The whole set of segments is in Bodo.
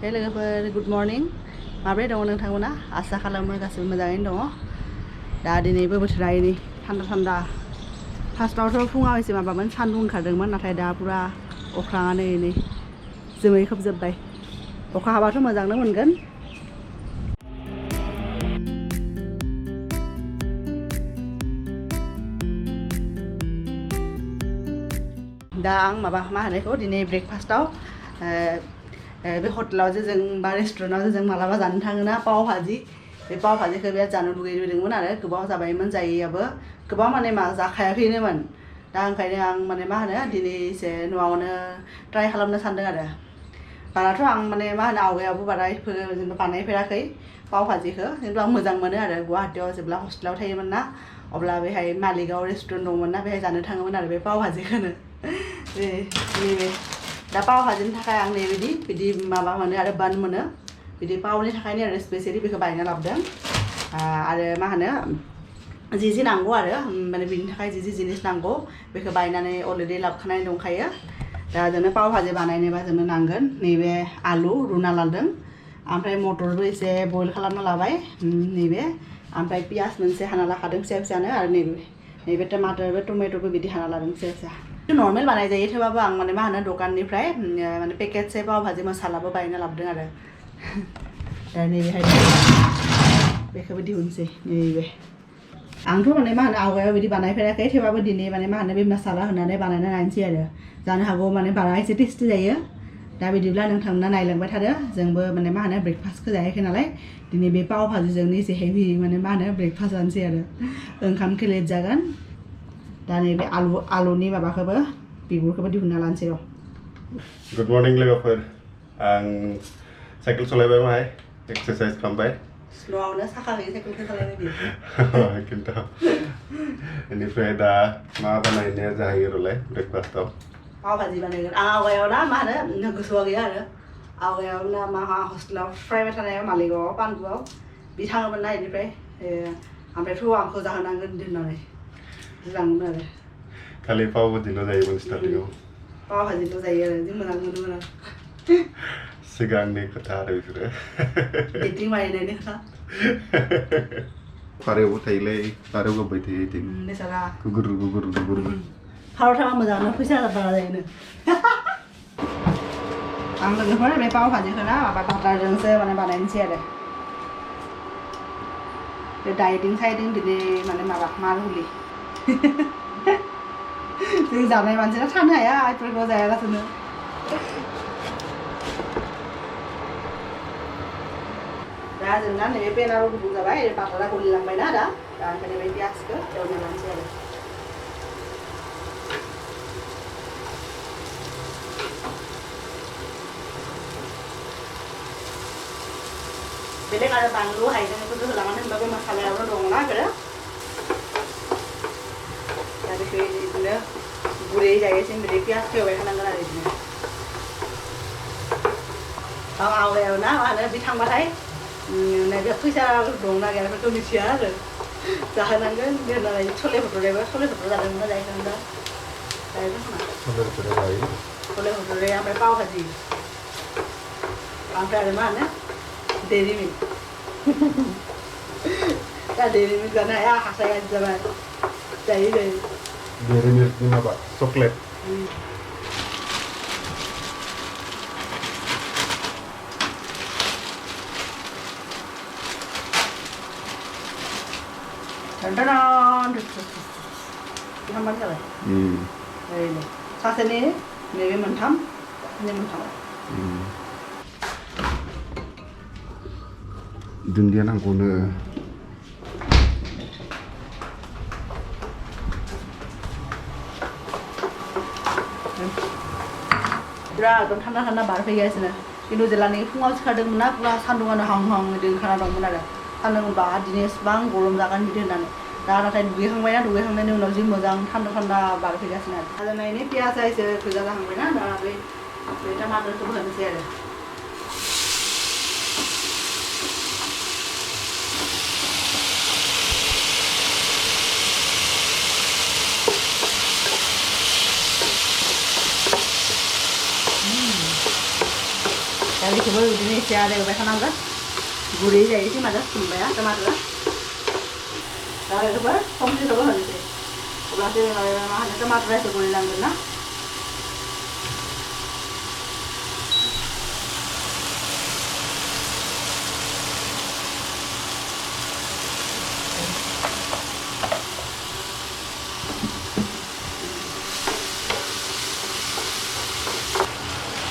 Hey लोगोफोर गुड मर्निं माब्रै दङ नोंथांमोना आसा खालामो गासिबो मोजाङैनो दङ दा दिनैबो बोथोरा नै थान्दा फार्स्टआवथ' फुङाव एसे माबामोन सान्दुं ओंखारदोंमोन नाथाय दा पुरा अख्राङानो नै जोमै खोबजोब्बाय अखा हाबाथ' मोजांनो मोनगोन दा आं मा होनो बेखौ दिनै ब्रेकफास्टआव बे हटेलाव जे जों बा रेस्टुरेन्टआव जे जों मालाबा जानो थाङोना पाव भाजी बे पाव भाजीखौ बिराद जानो लुगैदोंमोन आरो गोबाव जाबायमोन जायैयाबो गोबां माने जाखायाखैनोमोन दा ओंखायनो आं माने मा होनो दिनै एसे न'आवनो ट्राइ खालामनो सानदों आरो बाराथ' आं माने मा होनो आवगायावबो बारा जेनेबा बानायफेराखै पाव भाजीखौ खिन्थु आं मोजां मोनो आरो गुवाहाटीयाव जेब्ला हस्टेलाव थायोमोन ना अब्ला बेहाय मालिगाव रेस्टुरेन्ट दंमोन ना बेहाय जानो थाङोमोन आरो बे पाव भाजीखौनो नैबे दा पाव भाजीनि थाखाय आं बिदि माबा मोनो आरो बान मोनो बिदि पावनि थाखायनो आरो स्पेसियलि बेखौ बायना लाबोदों आरो मा होनो जि नांगौ आरो माने बिनि थाखाय जि जिनिस नांगौ बेखौ बायनानै अलरेडि लाबोखानाय दंखायो दा जोंनो पाव भाजी बानायनोबा जोंनो नांगोन नैबे आलु रुना लादों ओमफ्राय मटरबो एसे बयल खालामना लाबाय नैबे ओमफ्राय पियाज मोनसे हाना लाखादों फिसा फिसानो आरो नैबे टमेट'बो बिदि हाना लादों फिसा फिसा नर्मेल बानाय जायो थेवबाबो आं माने मा होनो दखाननिफ्राय माने पेकेटसे पाव भाजी मसालाबो बायना लाबोदों आरो दा नैबेहाय बेखौबो दिहुनसै नैबे आंथ' माने मा होनो आवगायाव बिदि बानायफेराखै थेवबाबो दिनै माने मा होनो बे मसाला होनानै बानायना नायनोसै आरो जानो हागौ माने बारा एसे टेस्टि जायो दा बिदिब्ला नोंथांमोना नायलांबाय थादो जोंबो माने मा होनो ब्रेकफास्टखौ जायाखै नालाय दिनै बे पाव भाजीजोंनो एसे हेभि माने मा होनो ब्रेकफास्ट जानोसै आरो ओंखामखौ लेट जागोन दा नैबे आलुनि माबाखौबो बिगुरखौबो दिहुनना लानोसै र' गुड मर्निं लोगोफोर आं साइकेल सालायबाय माहाय एक्सारसाइज खालामबाय स्ल'आवनो साखा होयो साइकेलखौ सालायनो बियो खिन्थु बेनिफ्राय दा मा बानायनाया जाहैयो र'लाय ब्रेकफास्टआव पाव भाजी बानायगोन आं आवगायाव ना मा होनो गोसोआव गैया आरो आवगायाव ना मा हस्टेलाव फरायबाय थानायाव मालिगावआव पानगुआव बि थाङोमोन ना बेनिफ्राय ओमफ्रायथ' आंखौ जाहोनांगोन दोननानै मोजांमोन आरो खालि पाव भाजिल' जायोमोन स्टार्टिंआव पाव भाजिल' जायो आरो जि मोजां मोनोमोन आं सिगांनि खोथा आरो बेफोरो डेटिं बानायनायनि खोथा फारौबो थायोलै फारौ गोबाय थायो इथिं बेसारा गुगुर फारौ थाबा मोजांनो फैसा बारा जायोनो आं लोगोफोर बे पाव भाजिखौ ना माबा बाटारजोंसो माने बानायनोसै आरो बे डाइटिं साइटिं दिनै माने माबा मारुलि जों जानाय मानसिया थानो हाया बेफोरखौ जायालासेनो दा जोंना नैबे पेनाबो गुदुं जाबाय बाटारा गलिलांबायना दा ओंखायनो बे पियाजखौ एवना लानोसै आरो बेलेग आरो बानलु हाइजेंफोरखौ होलांनानै होनबा बे मसालायावनो दङ ना बेफोरो दा बेखौ बिदिनो गुरै जायोसिम बिदि पियाजखौ एवबाय थानांगोन आरो बिदिनो आं आवगायाव ना मा होनो बि थांबाथाय नैबे फैसा दं ना गैया बेफोरखौ मिथिया आरो जाहोनांगोन दोननानै सले भटुरे जादोंमोन जाहैखांदों दा सले भटुरे ओमफ्राय पाव भाजी ओमफ्राय आरो मा होनो डेरी मिल्क दा डेरी मिल्क जानो हाया हासाया जाबाय जायो डेरी मिल्कनि माबा चक्लेट मोनथाम जाबाय सासेनि नैबे मोनथाम दुन्दिया नांगौनो बिराद थान्दा बार फैगासिनो खिन्थु जेब्लानि फुङाव सिखारदोंमोन ना पुरा सान्दुङानो हां बिदि ओंखारना दंमोन आरो सान्दुंबा दिनै एसेबां गरम जागोन बिदि होननानै दा नाथाय दुगैखांनायनि उनाव जि मोजां थान्दा बार फैगासिनो आरो नायनि पियाजआ एसे गोजा जाहांबायना दा बे टमाटरखौबो होनोसै आरो दा बेखौबो बिदिनो एसे आरो एवबाय थानांगोन गुरै जायो माजा फुनबाया टमाटरा दा बेखौबो संख्रिखौबो होनोसै अब्लासो मा होनो टमाटरा एसे गुरै नांगोन ना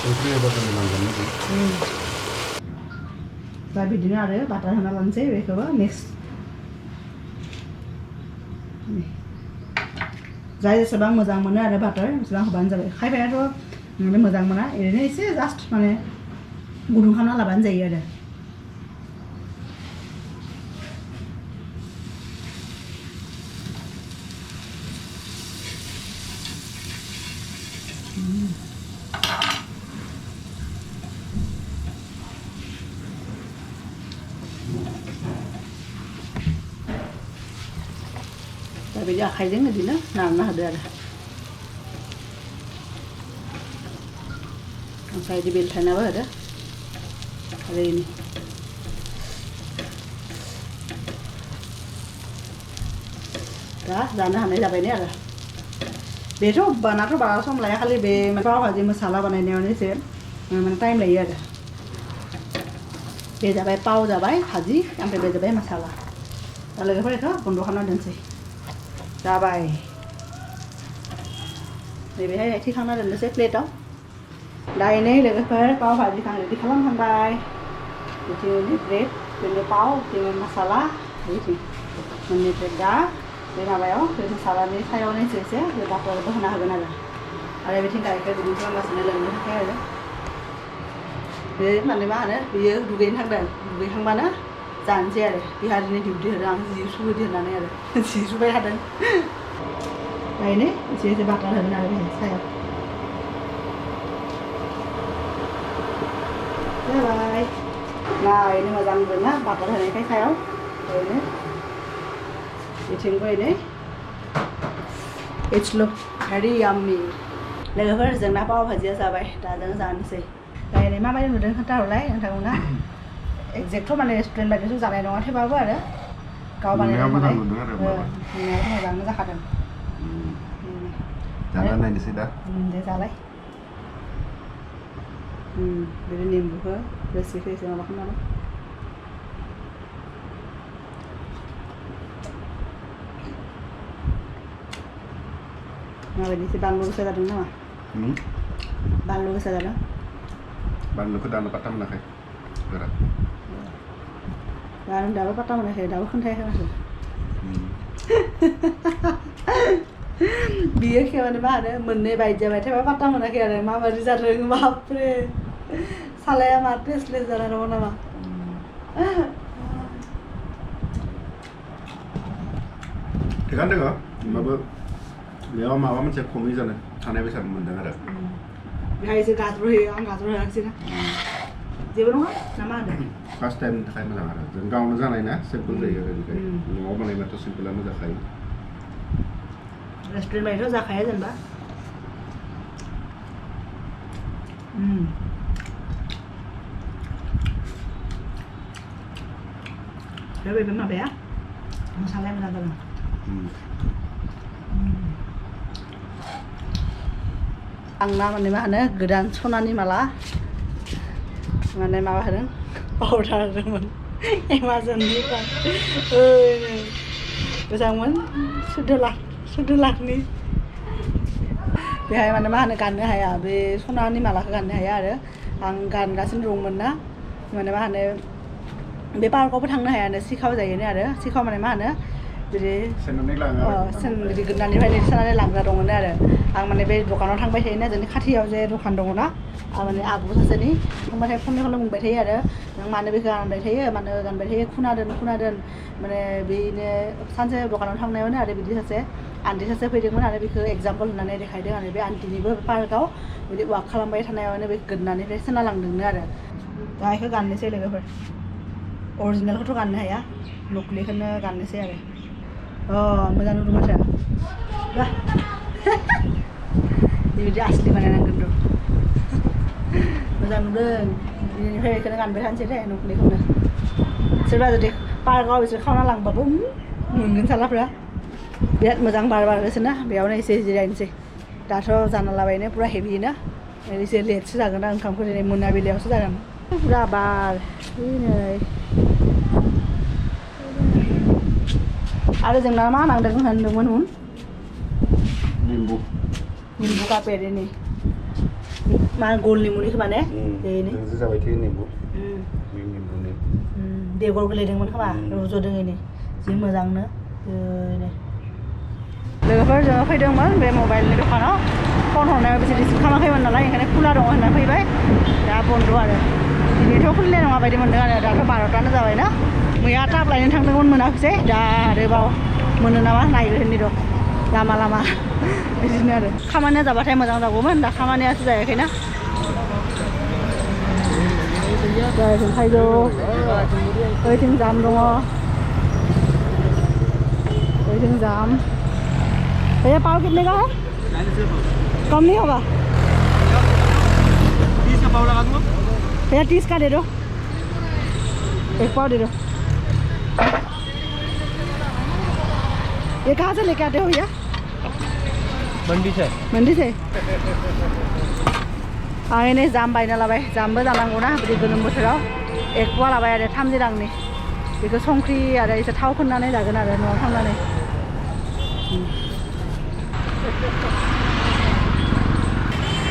संख्रि होबा नांगोन ना दा बिदिनो आरो बाटार होना लानोसै बेखौबो मिक्स जाय जेसेबां मोजां मोनो आरो बाटार एसेबां होबानो जाबाय खायफायाथ' मोजां मोना ओरैनो एसे जास्ट माने गुदुं खालामना लाबानो जायो आरो दा बिदि आखाइजों बिदिनो नारना होदो आरो ओमफ्राय बिदि बेलथायनाबो होदो आरो इनि दा जानो हानाय जाबाय आरो बेथ' बानाथ' बारा सम लाया खालि बे पाव भाजी मसाला बानायनायावनो एसे माने टाइम लायो आरो बे जाबाय पाव जाबाय भाजी ओमफ्राय बे जाबाय मसाला दा लोगोफोर बेखौ बन्द' खालामना दोनसै जाबाय नैबेहाय थिखांना दोननोसै प्लेटाव दायनै लोगोफोर पाव भाजी आं रेडि खालामखांबाय बिथिं ब्रेड बिदिनो पाव बिदिनो मसाला बिदि मोननै प्लेट दा बे माबायाव बे मसालानि सायावनो एसे बे बाटारबो होना होगोन आरो बिथिं गाइखेर गुदुं खालामगासिनो लोंनो थाखाय आरो बे माने मा होनो बियो दुगैनो थांदों दुगैखांबानो जानोसै आरो बिहा दिनै डिउटि होदों आं जि सुहोदो होननानै आरो जि सुबाय थादों दायनो एसे एसे बाटार होगोन आरो बेहाय सायाव जाबाय नायनो मोजां मोना बाटार होनायखाय सायाव ओरैनो बिथिंबो ओरैनो इट्स लुक भेरि याम्मी लोगोफोर जोंना पाव भाजिया जाबाय दा जों जानोसै दायनो माबायदि नुदों खोन्थाहरलाय नोंथांमोना एक्जेक्ट' माने रेस्टुरेन्ट बायदिथ' जानाय नङा थेवबाबो आरो गाव बानायनाय मोजाङानो जाखादों जाना नायनोसै दा दे जालाय बिदि निम्बुखौ रोसिखौ एसे माबा खालामनानै माबायदि एसे बानलु गोसा जादों नामा बानलु गोसा जादों बानलुखौ दानो पात्ता मोनाखै बेराद आं दाबो पात्ता मोनाखै दाबो खोन्थायाखै माथो बियो खेबानो मा होनो मोननै बायदि जाबाय थेवबो पात्ता मोनाखै आरो माबायदि जादों बापरे सालाया मा टेस्टलेस जाना दङ नामा थिगानो दङ होमबाबो बेयाव माबा मोनसे खमै जानो थानाय बेसाद मोनदों आरो बेहाय एसे गाजर होयो आं गाजर होआखिसै ना जेबो नङा ना मा होनो फार्स्ट टाइमनि थाखाय मोजां आरो जों गावनो जानाय ना सिम्पोल जायो आरो बेनिखाय न'आव बानायबाथ' सिम्पोलानो जाखायो रेस्टुरेन्ट बायदिथ' जाखाया जेनेबा बे माबाया मसालाया मोजां जादों आंना माने मा होनो गोदान सनानि माला माने माबा होदों अर्डार होदोंमोन एमाजननिफ्राय मोजांमोन 14 लाखनि बेहाय माने मा होनो गाननो हाया बे सनानि मालाखौ गाननो हाया आरो आं गानगासिनो दंमोन ना माने मा होनो बे पार्कआवबो थांनो हायानो सिखाव जायोनो आरो सिखाव माने मा होनो बिदि बिदि गोदनानिफ्राय सोनानै लांग्रा दङनो आरो आं माने बे दखानाव थांबाय थायोना जोंनि खाथियाव जे दखान दङ ना आं माने आब' सासेनि थांबाथाय खनले खनले बुंबाय थायो आरो नों मानो बेखौ गानबाय थायो मानो गानबाय थायो खोनादों माने बेनो सानसे दखानाव थांनायावनो आरो बिदि सासे आन्टि सासे फैदोंमोन आरो बेखौ एगजाम्पोल होननानै देखायदों आरो बे आन्टिनिबो पार्कआव बिदि वाक खालामबाय थानायावनो बे गोदनानिफ्राय सोना लांदोंनो आरो दा बेखौ गाननोसै लोगोफोर अरिजिनेलखौथ' गाननो हाया नकलिखौनो गाननोसै आरो मोजां नुदों माथो बेबायदि आसलि बानायनांगोन र' मोजां नुदों दिनैनिफ्राय बेखौनो गानबाय थानोसै दे नखुनिखौनो सोरबा जुदि पार्कआव बिसोर खावना लांबाबो मोनगोन सालाफ्रा बिराद मोजां बार बारगासिनो बेयावनो एसे जिरायनोसै दाथ' जाना लाबायनो पुरा हेभि ना एसे लेटसो जागोन ना ओंखामखौ दिनै मोनाबिलियावसो जागोन पुरा बार नै आरो जोंना मा नांदों होनदोंमोन निम्बु कापेट ini मा गल निम्बुनि खोमा ने बेनि जोंसो जाबाय थायो निम्बु बे निम्बुनि बेगर गोलैदोंमोन खोमा रज'दों इनि जि मोजांनो लोगोफोर जोङो फैदोंमोन बे मबाइलनि दखानाव फन हरनायाव बिसोर रिसिभ खालामाखैमोन नालाय ओंखायनो खुला दङ होनना फैबाय दा बन्द आरो दिनैथ' खुलिनाय नङा बायदि मोनदों आरो दाथ' 12थानो जाबाय ना मैया टाब लायनो थांदोंमोन मोनाखिसै दा आरोबाव मोनो नामा नायग्रोनि र' लामा लामा बिदिनो आरो खामानिया जाबाथाय मोजां जागौमोन दा खामानियासो जायाखैना ओरैथिं थाइजौ ओरैथिं जाम दङ ओरैथिं जाम भैया पाव कितने का है कम नहीं होगा 30 का पाव लगा दूंगा भैया 30 का दे दो एक पाव दे दो ये कहाँ से लेके आते हो भैया मंडी से आं नै जाम बायना लाबाय जामबो जानांगौना बिदि गोलोम बोथोराव एक पवा लाबाय आरो 30 रांनि बेखौ संख्रि आरो एसे थाव फोननानै जागोन आरो न'आव थांनानै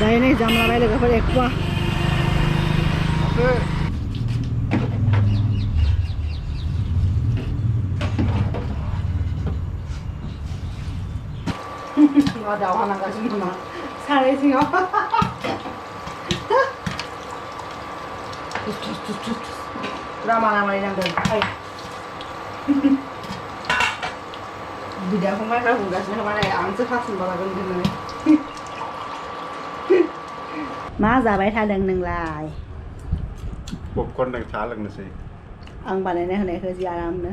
दायो नै जाम लाबाय लोगोफोर एक पवा दावहा नांगासिनो दं साराय सिङाव पुरा मारामारि नांदों बिदा फंबायफ्रा बुंगासिनो माने आंसो फार्स्ट होनबा लागोन होननानै मा जाबाय थादों नोंलाय पपकर्न साहा लोंनोसै आं बानायना होनायखौ जि आरामनो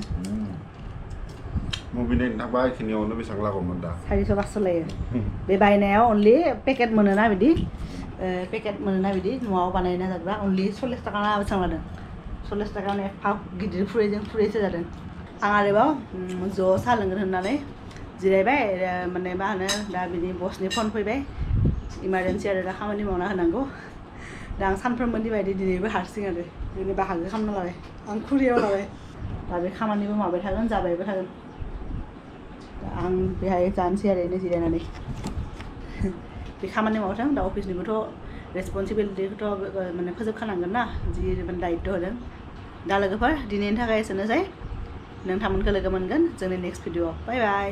मुभि नायनो थांबा बेखिनियावनो बेसेबां लागौमोन दा 400-500 लायो बे बायनायाव अनलि पेकेट मोनोना बिदि न'आव बानायना जाग्रा अनलि 40 थाखा ना बेसेबां लादों 40 थाखानि एफा गिदिर खुरैसो जादों आं आरोबाव ज' साहा लोंगोन होननानै जिरायबाय माने मा होनो दा बिनि बसनि फन फैबाय इमारजेन्सि आरो दा खामानि मावना होनांगौ दा आं सानफ्रोमबोनि बायदि दिनैबो हारसिं आरो दिनै बाहागो खालामना लाबाय आं खुरियाव लाबाय दा बे खामानिबो मावबाय थागोन जाबायबो थागोन आं बेहाय जानोसै आरो ओरैनो जिरायनानै बे खामानि मावथों दा अफिसनिबोथ' रेसपन्सिबिलिटिखौथ' माने फोजोबखानांगोन ना जि दायित्व होदों दा लोगोफोर दिनैनि थाखाय एसेनोसै नोंथांमोनखौ लोगो मोनगोन जोंनि नेक्स्ट भिडिअ'आव बाय बाय